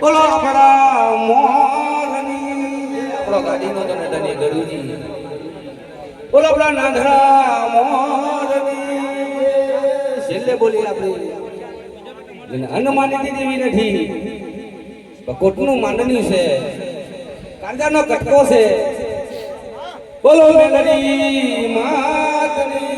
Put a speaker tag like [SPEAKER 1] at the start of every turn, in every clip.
[SPEAKER 1] બોલો આપણા મોરની આપણો ગાડીનો તને ધની ગરુજી બોલો આપણા નાંધરા મોરની છેલ્લે બોલી આપણી અનમાની દેવી નથી કોટનું માંડણી છે કાંદાનો કટકો છે બોલો મેલડી માતની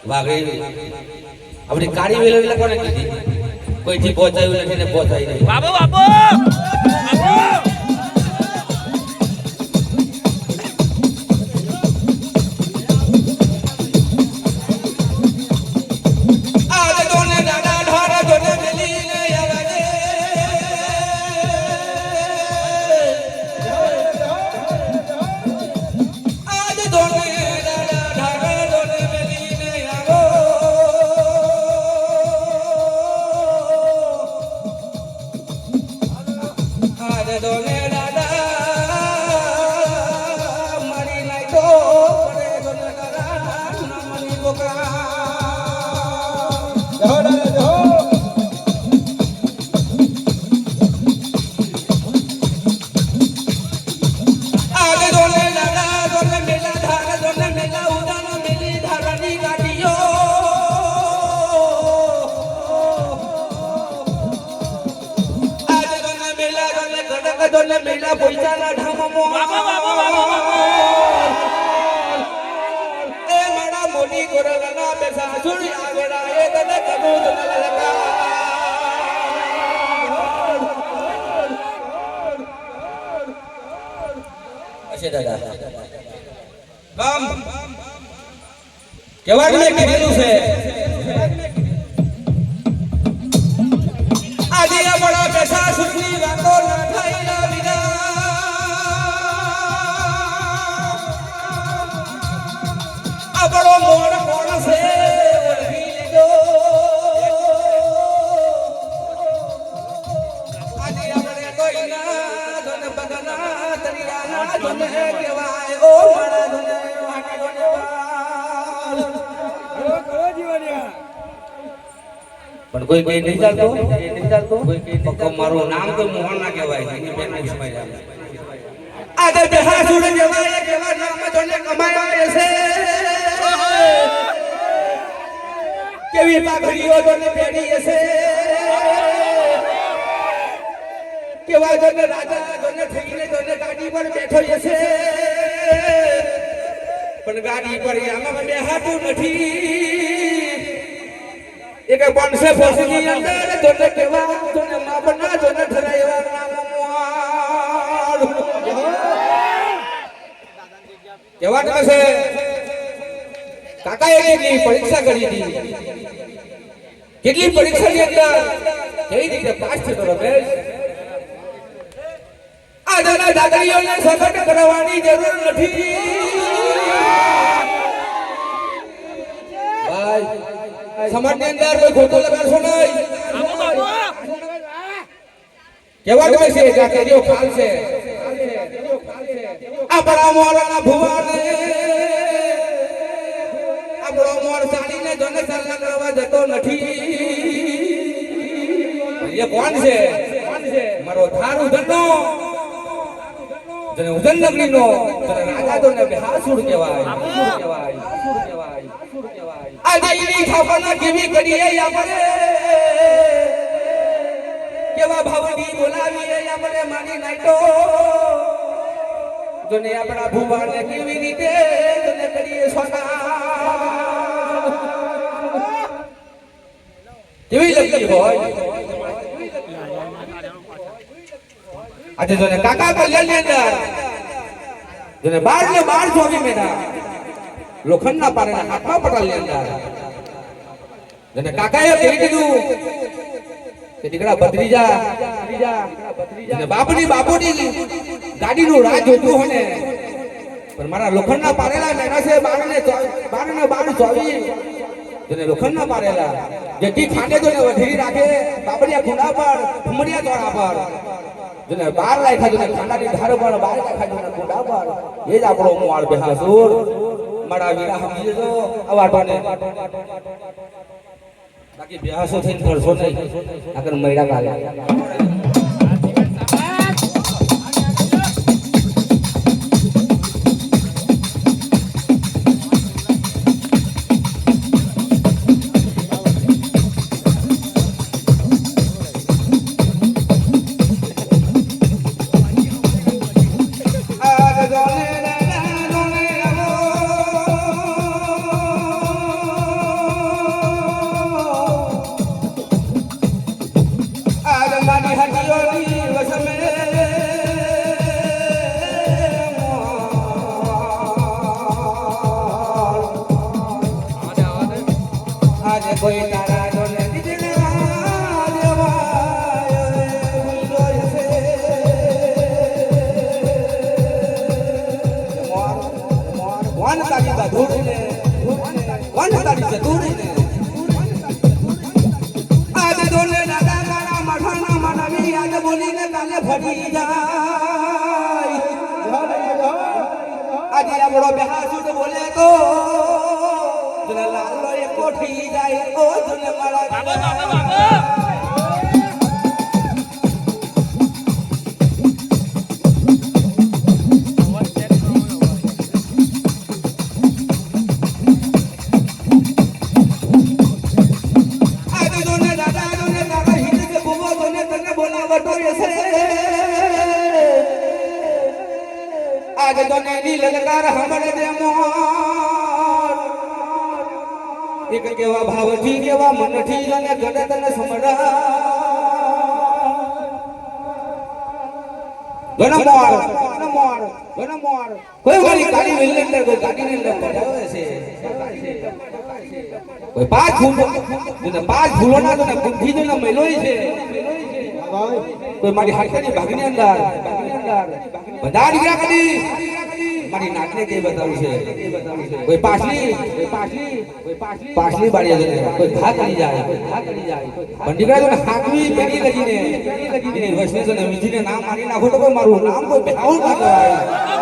[SPEAKER 1] વાઘડી આપણી કાળી વેલ કોને કીધી કોઈથી પહોંચાયું નથી ને પહોંચાઈ નહીં બાબો બાબો મેલા પોઈચાના ઢામમો એ મારા મોટી કોરલના બેસા સુરી આગળા એ તને કબૂત લલકા અશે દાદા કામ કેવાડ મે કીધેલું છે આજે આ બડા બેસા સુરની વાતો ના થાય બડો મોર કોણ છે ઓળખી લેજો આજે આપણે કોઈના ધન બદના તરિયાના ધન કહેવાય ઓ મારા ધન વાટી ધન્યવાદ પણ કોઈ કઈ નહીં ચાલતો પક્કો મારું નામ તો મોહન ના કહેવાય એની બેન ને સમય આજે બેહા સુડ કહેવાય કેવા નામ ધન કમાયા છે કેવી પાઘડીઓ તને પહેરી હશે કેવા તને રાજા તને થઈને તને ગાડી પર બેઠો હશે પણ ગાડી પર આમાં બેહાતું નથી એક બનશે ફસની અંદર તને કેવા તને માપના તને ઠરાયવા નામ કેવા છે કાકા કેટલી પરીક્ષા કરી હતી કેટલી પરીક્ષાની અંદર કેવી રીતે પાસ થતો રમેશ આ દાદા દાદીઓને સફળ કરવાની જરૂર નથી ભાઈ સમાજની અંદર કોઈ ખોટો લગાડશો નહીં કેવા કહે છે કે કેરીઓ ખાલ છે આ બડા મોરાના ભુવાને આપણો મોર ચાલીને જોને ચાલના કરવા જતો નથી એ કોણ છે મારો થાર ઉધનનો જને ઉધન નગરીનો જને રાજા તો ને બેહાસુર કહેવાય આદિની થાપના કેવી કરીએ આપણે કેવા ભાવની બોલાવીએ આપણે માની નાઈટો જોને આપણા ભૂવાને કેવી રીતે જોને કરીએ સોના કેવી લગતી હોય આજે જોને કાકા કલ્યાણની અંદર જોને 12 ને 12 જોવી મેના લોખંડના પારેના હાથમાં પટાલની અંદર જોને કાકાએ કહી દીધું કે દીકરા ભત્રીજા અને બાપુની ગાડીનું રાહ જોતું હોય ને પણ મારા લોખંડના પારેલા મેના છે 12 ને 12 જેને લોખંડના પારેલા જે કી ખાંડે તો વધેરી રાખે બાપડિયા ખૂંડા પર ફમડિયા તોડા પર જેને 12 લાખ્યા જેને ખાંડાની ધાર પર 12 લાખ્યા જેને ખૂંડા પર એ જ આપણો મોળ બેહાસુર મારા વીરા સમજી જો અવાટોને બાકી બેહાસો થઈને ફરશો નહીં આગળ મૈડા કાલે કોઈ તારા જોને દીજના દેવાય ભૂલો છે વન તારી બાધુડીને વન તારી જતુડીને આજ જોને દાદા તારા મઠાના મનાવી આજ બોલીને કાલે ફરી જાય આજે આપણો બેહાસુદ બોલે તો જોને લાલો એ કોઠી જાય ઓ જોને મારા આજે જોને દાદા જોને તારા હિત કે બુવો જોને તને બોલાવતો છે આજે જોને ની લલકાર હમણે દે મોર એક કેવા ભાવથી કેવા મનથી અને ગડે તને સમડા ગણમોર કોઈ વાળી ગાડી વેલી અંદર કોઈ ગાડીની અંદર પડાવે છે કોઈ પાંચ ફૂલોના તો ગુંથી જો ના મેલોય છે કોઈ મારી હાથની ભાગની અંદર બધા દીકરા કદી મારી નાકને કે બતાવ્યું છે કોઈ પાછલી બાળી કોઈ ઘા કરી જાય પણ દીકરા તો હાકવી પેરી લગીને વૈષ્ણવ ને મીઠીને નામ મારી નાખો તો કોઈ મારું નામ કોઈ બેહાવું ના કહેવાય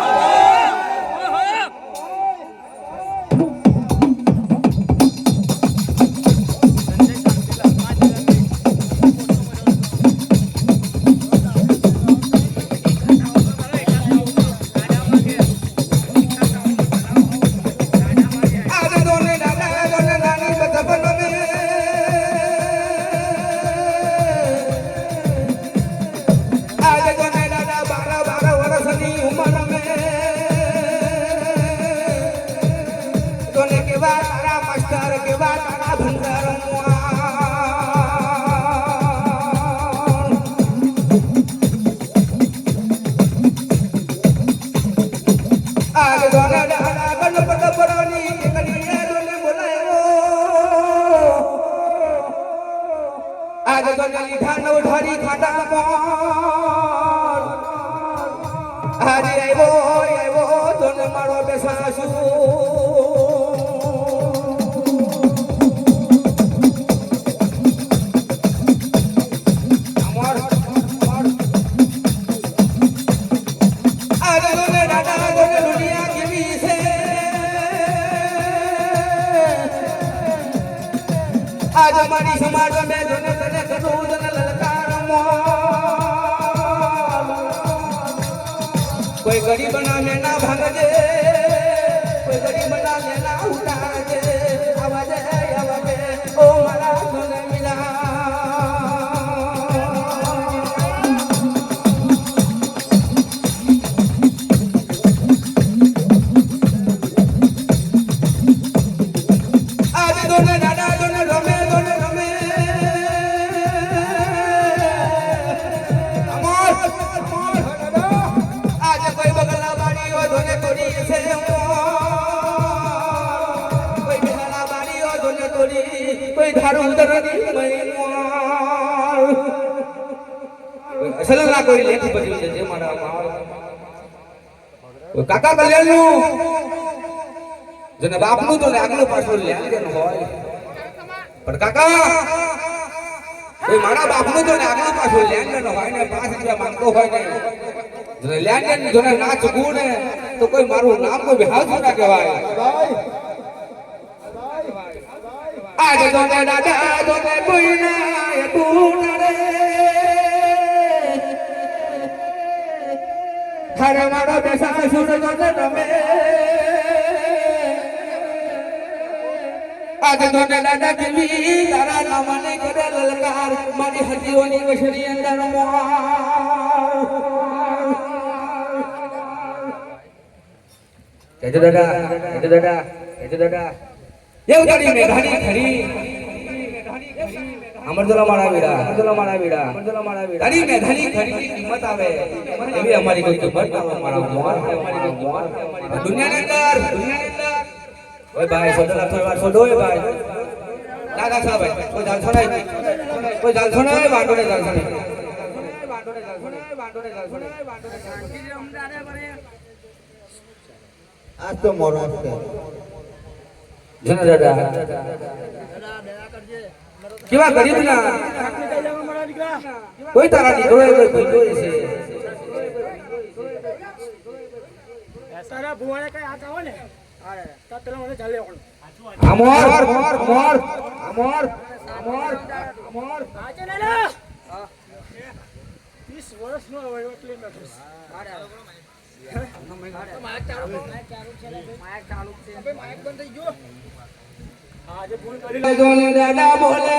[SPEAKER 1] आज हमारी समाज में जने तने करूं जने ललकार कोई गरीब ना में ना भाग दे कोई गरीब ना में ना उठा दे आवाज કોઈ ધારું ઉદરની મૈમાર અસલ ના કોઈ લેખી બન્યું છે જે મારા કાકા કલ્યાણનું જેને બાપનું તો આગલું પાછળ લેવાનું હોય પણ કાકા કોઈ મારા બાપનું તો આગલું પાછળ લેવાનું હોય ને 5 રૂપિયા માંગતો હોય ને જેને લેવાનું જોને ના ચૂકવું ને તો કોઈ મારું નામ કોઈ બેહાવ ના કહેવાય આજ જોને દાદા જોને કોઈ ના એ તું રે હર મારો બેસા સુર જોને રમે આજ જોને દાદા કેવી તારા નામને કરે લલકાર મારી હજીઓની વસડી અંદર મોર કેજો દાદા એવું તારી મેઘાની ખરી અમરદોલા મારા વીડા તારી મેઘાની ખરી કિંમત આવે એવી અમારી કોઈ કિંમત ના મારા મોર દુનિયાની અંદર ઓય ભાઈ સોડલા થોડી વાર સોડો ઓય ભાઈ ના ભાઈ કોઈ જાલસો નહીં વાંડો ને જાલસો નહીં
[SPEAKER 2] આજ તો મોરો છે
[SPEAKER 1] જન દાદા કેવા ગરીબ ના કોઈ તારા દીકરો કોઈ ભૂલો છે
[SPEAKER 3] તારા ભુવાને કઈ હાથ આવો ને તો પેલા મને ચાલે ઓળ અમર આજે ને 30 વર્ષનો હોય એટલે નથી માયક ચાલુ છે માયક બંધ થઈ ગયો આજે ફોન કરી
[SPEAKER 1] લેજો ને દાદા બોલે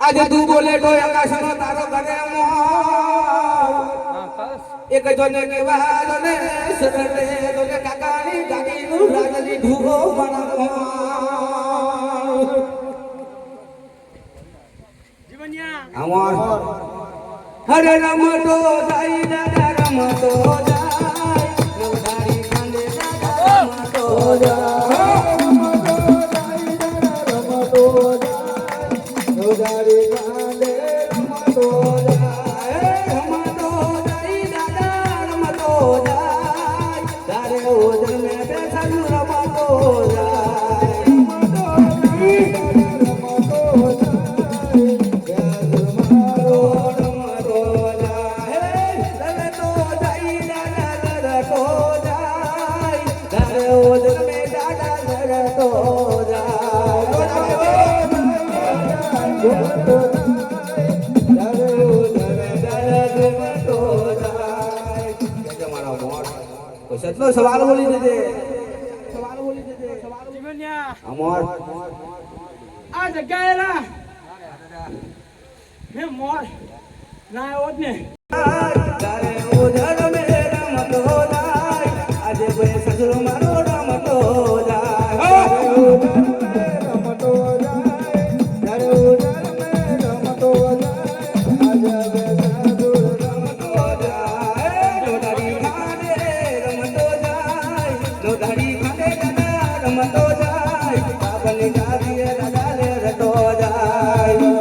[SPEAKER 1] આજે તું બોલે તો આકાશનો તારો કરે એક જોને કેવા જોને સરલે જોને કાકાની ગાડીનું રાજની ધૂવો બનાવો
[SPEAKER 3] જીવન્યા
[SPEAKER 1] અમર હરે રમતો જાય દાદા રમતો જાય નવધારી કાંદે દાદા રમતો જાય નવધારી કાંદે રમતો જાય રમતો જાય દાદા રમતો જાય તારે ઓજર મે બેસન રમતો જાય રમતો સચનો સવાલ બોલી દેજે
[SPEAKER 3] જીવન્યા
[SPEAKER 1] અમર
[SPEAKER 3] આ જગ્યાએ ના મે મોર ના આવ્યો જ ને
[SPEAKER 1] તારે ઓજર મે રમતો જાય આજે બે સસરો મારો રમતો જાય રમતો જાય તારે ઓજર મે રમતો જાય આજે બે સસરો રમતો જાય લોધારી ખાને રમતો જાય લોધારી ખાને દાદા રમતો જાય બાબને ગાવીએ દાદા લે રતો જાય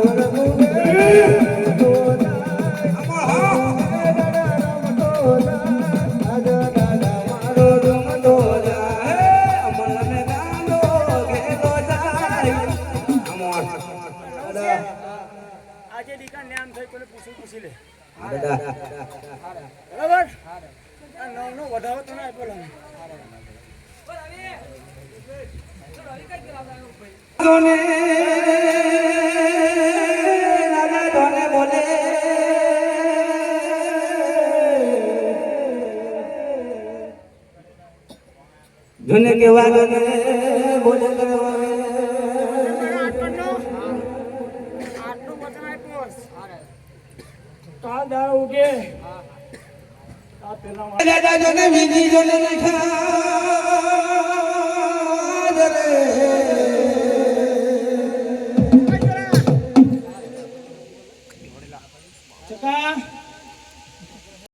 [SPEAKER 3] આજે દીકા નામ થઈ કોને પૂછી લે
[SPEAKER 1] દાદા
[SPEAKER 3] બરાબર આ નવનો વધારો તો ના આપ્યો લાગે
[SPEAKER 1] ધોને દાદા ધોને બોલે ધોને કેવા ધોને બોલે
[SPEAKER 3] આટલું વચન આપ્યો કાલ દાળ ઉગે આ પેલા
[SPEAKER 1] દાદા ધોને બીજી ધોને લખા રે